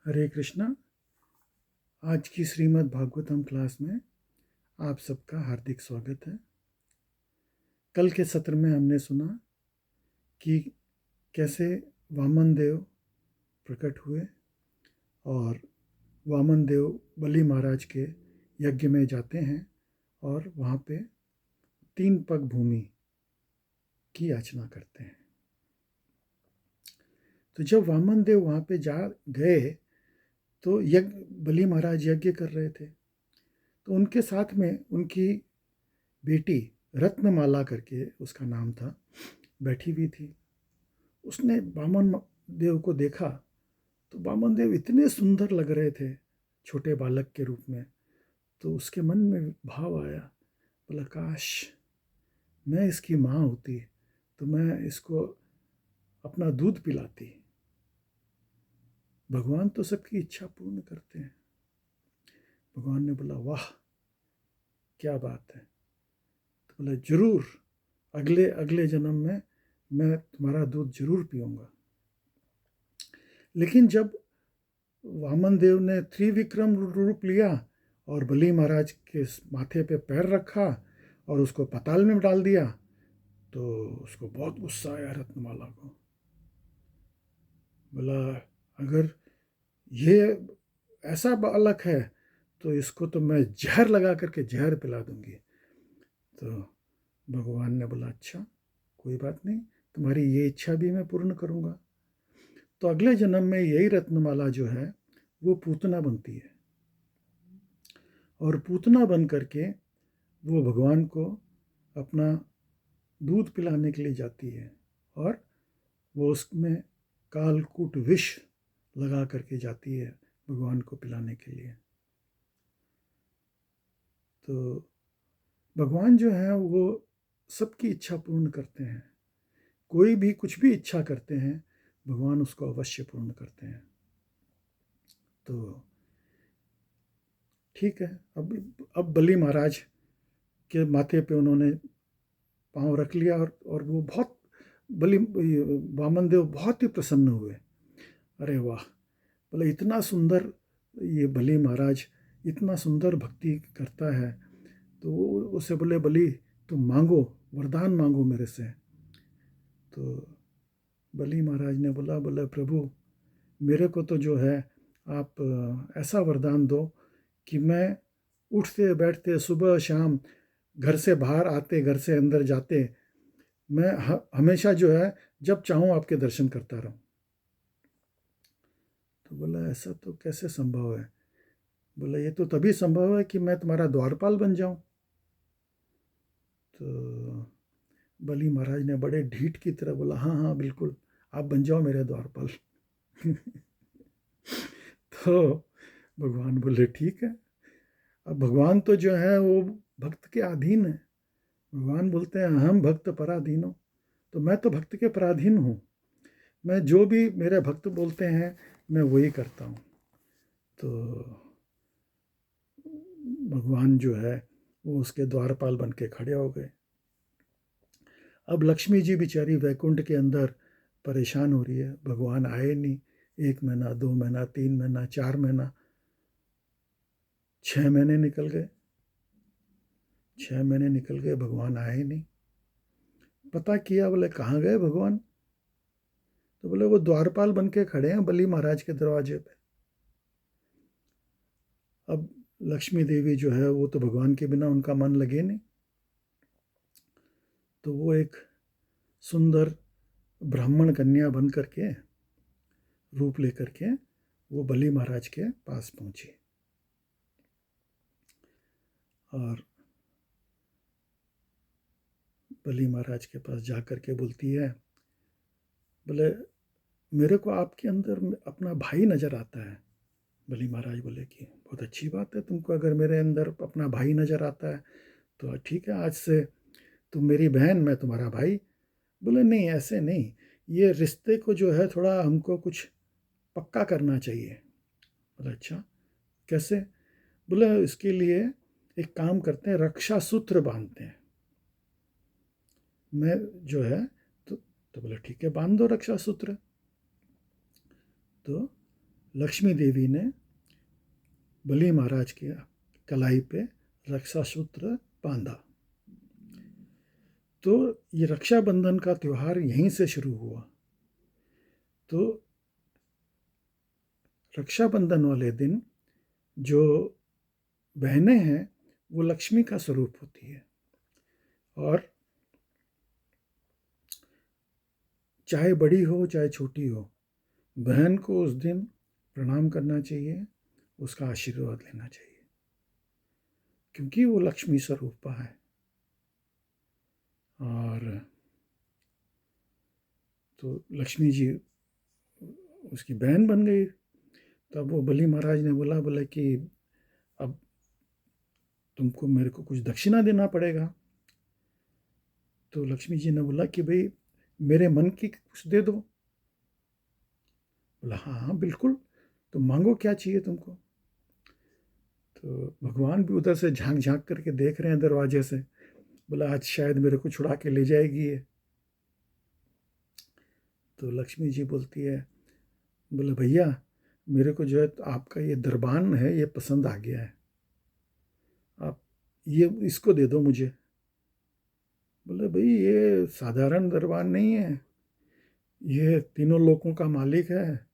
हरे कृष्णा। आज की श्रीमद् भागवतम क्लास में आप सबका हार्दिक स्वागत है। कल के सत्र में हमने सुना कि कैसे वामन देव प्रकट हुए और वामन देव बलि महाराज के यज्ञ में जाते हैं और वहाँ पे 3 पग भूमि की याचना करते हैं। तो जब वामन देव वहाँ पे जा गए तो बलि महाराज यज्ञ कर रहे थे, तो उनके साथ में उनकी बेटी रत्नमाला करके उसका नाम था, बैठी हुई थी। उसने वामन देव को देखा तो वामन देव इतने सुंदर लग रहे थे छोटे बालक के रूप में। तो उसके मन में भाव आया, बोला काश मैं इसकी माँ होती तो मैं इसको अपना दूध पिलाती। भगवान तो सबकी इच्छा पूर्ण करते हैं। भगवान ने बोला वाह क्या बात है। तो बोला जरूर अगले अगले जन्म में मैं तुम्हारा दूध जरूर पीऊँगा। लेकिन जब वामन देव ने त्रिविक्रम रूप लिया और बलि महाराज के माथे पे पैर रखा और उसको पाताल में डाल दिया, तो उसको बहुत गुस्सा आया रत्नमाला को। बोला अगर ये ऐसा बालक है तो इसको तो मैं जहर लगा करके जहर पिला दूंगी। तो भगवान ने बोला अच्छा कोई बात नहीं, तुम्हारी ये इच्छा भी मैं पूर्ण करूँगा। तो अगले जन्म में यही रत्नमाला जो है वो पूतना बनती है और पूतना बन करके वो भगवान को अपना दूध पिलाने के लिए जाती है और वो उसमें कालकूट विष लगा करके जाती है भगवान को पिलाने के लिए। तो भगवान जो है वो सबकी इच्छा पूर्ण करते हैं। कोई भी कुछ भी इच्छा करते हैं भगवान उसको अवश्य पूर्ण करते हैं। तो ठीक है, अब बलि महाराज के माथे पे उन्होंने पाँव रख लिया और वो बहुत वामन देव बहुत ही प्रसन्न हुए। अरे वाह, बोले इतना सुंदर ये बलि महाराज इतना सुंदर भक्ति करता है। तो वो उससे बोले बलि तुम मांगो, वरदान मांगो मेरे से। तो बलि महाराज ने बोला प्रभु मेरे को तो जो है आप ऐसा वरदान दो कि मैं उठते बैठते सुबह शाम घर से बाहर आते घर से अंदर जाते मैं हमेशा जो है जब चाहूँ आपके दर्शन करता रहूँ। तो बोला ऐसा तो कैसे संभव है। बोला ये तो तभी संभव है कि मैं तुम्हारा द्वारपाल बन जाऊं। तो बलि महाराज ने बड़े ढीठ की तरह बोला हाँ हाँ बिल्कुल आप बन जाओ मेरे द्वारपाल। तो भगवान बोले ठीक है। अब भगवान तो जो है वो भक्त के अधीन है। भगवान बोलते हैं हम भक्त पराधीनो, तो मैं तो भक्त के पराधीन हूँ। मैं जो भी मेरे भक्त बोलते हैं मैं वही करता हूँ। तो भगवान जो है वो उसके द्वारपाल बन के खड़े हो गए। अब लक्ष्मी जी बेचारी वैकुंठ के अंदर परेशान हो रही है, भगवान आए नहीं। 1 महीना 2 महीना 3 महीना 4 महीना 6 महीने निकल गए। 6 महीने निकल गए भगवान आए नहीं। पता किया, बोले कहाँ गए भगवान। तो बोले वो द्वारपाल बन के खड़े हैं बलि महाराज के दरवाजे पे। अब लक्ष्मी देवी जो है वो तो भगवान के बिना उनका मन लगे नहीं। तो वो एक सुंदर ब्राह्मण कन्या बन करके रूप लेकर के वो बलि महाराज के पास पहुंची और बलि महाराज के पास जा कर के बोलती है, बोले मेरे को आपके अंदर अपना भाई नज़र आता है। बलि महाराज बोले कि बहुत अच्छी बात है, तुमको अगर मेरे अंदर अपना भाई नज़र आता है तो ठीक है, आज से तुम मेरी बहन मैं तुम्हारा भाई। बोले नहीं ऐसे नहीं, ये रिश्ते को जो है थोड़ा हमको कुछ पक्का करना चाहिए। बोले अच्छा कैसे। बोले इसके लिए एक काम करते हैं, रक्षा सूत्र बांधते हैं। मैं जो है तो बोले ठीक है बांध दो रक्षा सूत्र। तो लक्ष्मी देवी ने बलि महाराज की कलाई पे रक्षा सूत्र बांधा। तो ये रक्षाबंधन का त्यौहार यहीं से शुरू हुआ। तो रक्षाबंधन वाले दिन जो बहनें हैं वो लक्ष्मी का स्वरूप होती है, और चाहे बड़ी हो चाहे छोटी हो, बहन को उस दिन प्रणाम करना चाहिए, उसका आशीर्वाद लेना चाहिए, क्योंकि वो लक्ष्मी स्वरूपा है। और तो लक्ष्मी जी उसकी बहन बन गई। तब वो बलि महाराज ने बोला कि अब तुमको मेरे को कुछ दक्षिणा देना पड़ेगा। तो लक्ष्मी जी ने बोला कि भाई मेरे मन की कुछ दे दो। बोला हाँ हाँ बिल्कुल, तो मांगो क्या चाहिए तुमको। तो भगवान भी उधर से झांक झांक करके देख रहे हैं दरवाजे से। बोला आज शायद मेरे को छुड़ा के ले जाएगी ये। तो लक्ष्मी जी बोलती है, बोले भैया मेरे को जो है आपका ये दरबान है ये पसंद आ गया है, आप ये इसको दे दो मुझे। बोले भाई ये साधारण दरबान नहीं है, ये तीनों लोकों का मालिक है,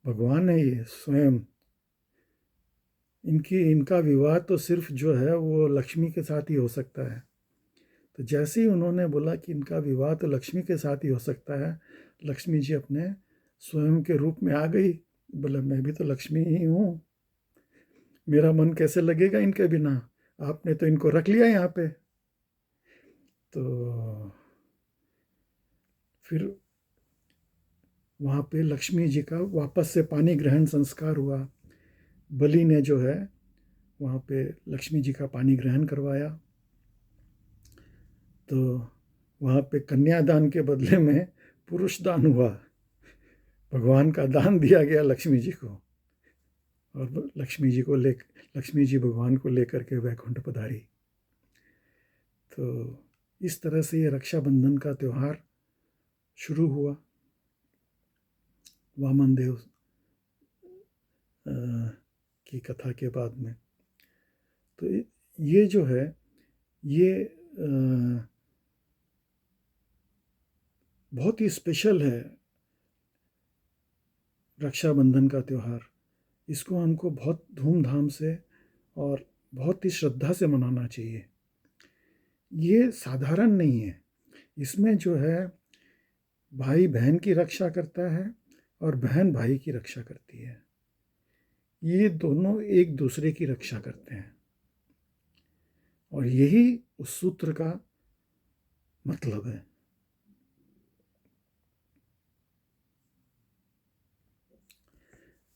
भगवान है ये स्वयं। इनका विवाह तो सिर्फ जो है वो लक्ष्मी के साथ ही हो सकता है। तो जैसे ही उन्होंने बोला कि इनका विवाह तो लक्ष्मी के साथ ही हो सकता है, लक्ष्मी जी अपने स्वयं के रूप में आ गई। बोले मैं भी तो लक्ष्मी ही हूँ, मेरा मन कैसे लगेगा इनके बिना, आपने तो इनको रख लिया यहाँ पे। तो फिर वहाँ पे लक्ष्मी जी का वापस से पानी ग्रहण संस्कार हुआ। बलि ने जो है वहाँ पे लक्ष्मी जी का पानी ग्रहण करवाया। तो वहाँ पे कन्यादान के बदले में पुरुष दान हुआ, भगवान का दान दिया गया लक्ष्मी जी को, और लक्ष्मी जी भगवान को लेकर के वैकुंठ पधारी। तो इस तरह से ये रक्षाबंधन का त्यौहार शुरू हुआ वामन देव की कथा के बाद में। तो ये जो है ये बहुत ही स्पेशल है रक्षाबंधन का त्यौहार। इसको हमको बहुत धूमधाम से और बहुत ही श्रद्धा से मनाना चाहिए। ये साधारण नहीं है, इसमें जो है भाई बहन की रक्षा करता है और बहन भाई की रक्षा करती है। ये दोनों एक दूसरे की रक्षा करते हैं, और यही उस सूत्र का मतलब है।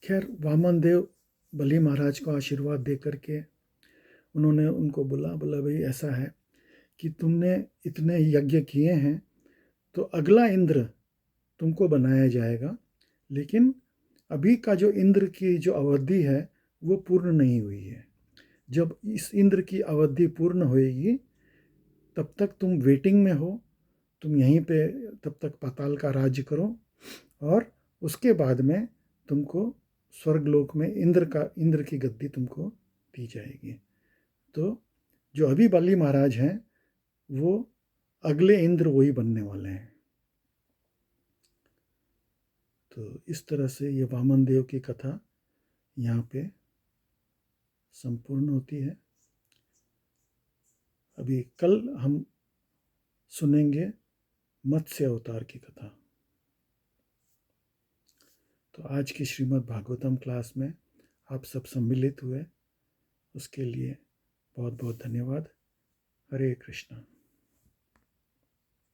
खैर वामन देव बलि महाराज को आशीर्वाद दे करके उन्होंने उनको बोला भाई ऐसा है कि तुमने इतने यज्ञ किए हैं, तो अगला इंद्र तुमको बनाया जाएगा, लेकिन अभी का जो इंद्र की जो अवधि है वो पूर्ण नहीं हुई है। जब इस इंद्र की अवधि पूर्ण होएगी तब तक तुम वेटिंग में हो, तुम यहीं पे तब तक पाताल का राज्य करो, और उसके बाद में तुमको स्वर्गलोक में इंद्र की गद्दी तुमको दी जाएगी। तो जो अभी बलि महाराज हैं वो अगले इंद्र वही बनने वाले हैं। तो इस तरह से ये वामन देव की कथा यहाँ पे संपूर्ण होती है। अभी कल हम सुनेंगे मत्स्य अवतार की कथा। तो आज की श्रीमद् भागवतम क्लास में आप सब सम्मिलित हुए, उसके लिए बहुत बहुत धन्यवाद। हरे कृष्णा।